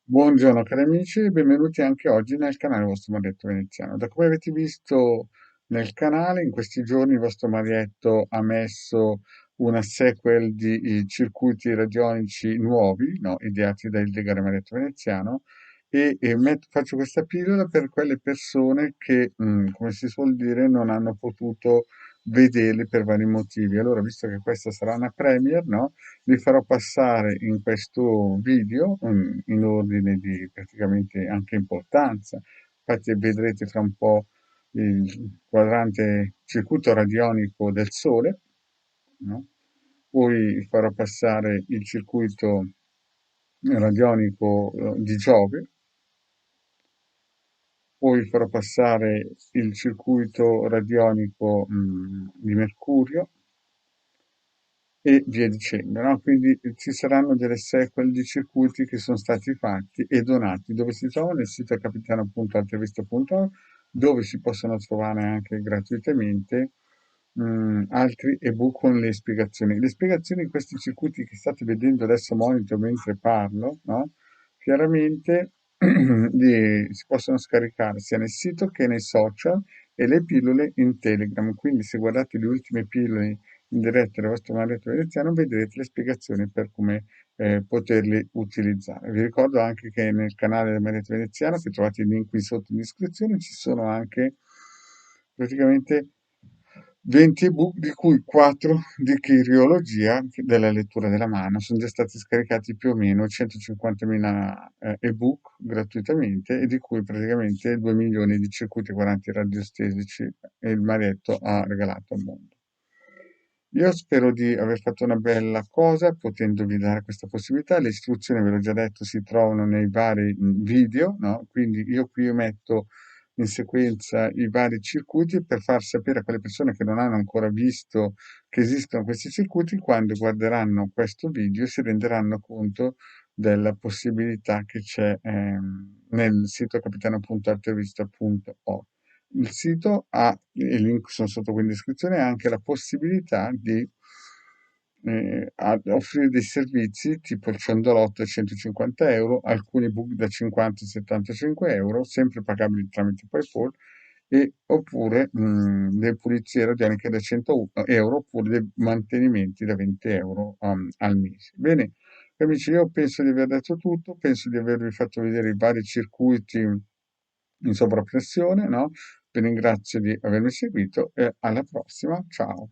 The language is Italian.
Buongiorno cari amici e benvenuti anche oggi nel canale vostro Marietto Veneziano. Da come avete visto nel canale, in questi giorni il vostro Marietto ha messo una sequel di circuiti radionici nuovi, no, ideati dal legale Marietto Veneziano faccio questa pillola per quelle persone che, come si suol dire, non hanno potuto vederli per vari motivi. Allora, visto che questa sarà una premiere, no? Li farò passare in questo video in ordine di praticamente anche importanza. Infatti vedrete fra un po' il quadrante circuito radionico del Sole, no? Poi farò passare il circuito radionico di Giove, poi farò passare il circuito radionico di Mercurio e via dicendo, no? Quindi ci saranno delle sequel di circuiti che sono stati fatti e donati, dove si trovano nel sito capitano.altavista.org, dove si possono trovare anche gratuitamente altri ebook con le spiegazioni. Le spiegazioni di questi circuiti che state vedendo adesso a monitor mentre parlo, no? Chiaramente si possono scaricare sia nel sito che nei social e le pillole in Telegram. Quindi se guardate le ultime pillole in diretta del vostro Marietto Veneziano vedrete le spiegazioni per come poterli utilizzare. Vi ricordo anche che nel canale del Marietto Veneziano, che trovate il link qui sotto in descrizione, ci sono anche praticamente 20 ebook, di cui 4 di chiriologia della lettura della mano. Sono già stati scaricati più o meno 150.000 ebook gratuitamente e di cui praticamente 2 milioni di circuiti guaranti radiostesici il Marietto ha regalato al mondo. Io spero di aver fatto una bella cosa potendovi dare questa possibilità. Le istruzioni, ve l'ho già detto, si trovano nei vari video, no? Quindi io qui metto in sequenza i vari circuiti per far sapere a quelle persone che non hanno ancora visto che esistono questi circuiti, quando guarderanno questo video si renderanno conto della possibilità che c'è nel sito capitano.altavista.org. Il sito ha, i link sono sotto qui in descrizione, ha anche la possibilità di offrire dei servizi tipo il ciondolotto a 150 euro, alcuni book da 50-75 euro, sempre pagabili tramite PayPal, oppure le pulizie radioniche da 100 euro, oppure dei mantenimenti da 20 euro al mese. Bene, amici, io penso di aver detto tutto, penso di avervi fatto vedere i vari circuiti in sovrappressione, no? Vi ringrazio di avermi seguito e alla prossima, ciao!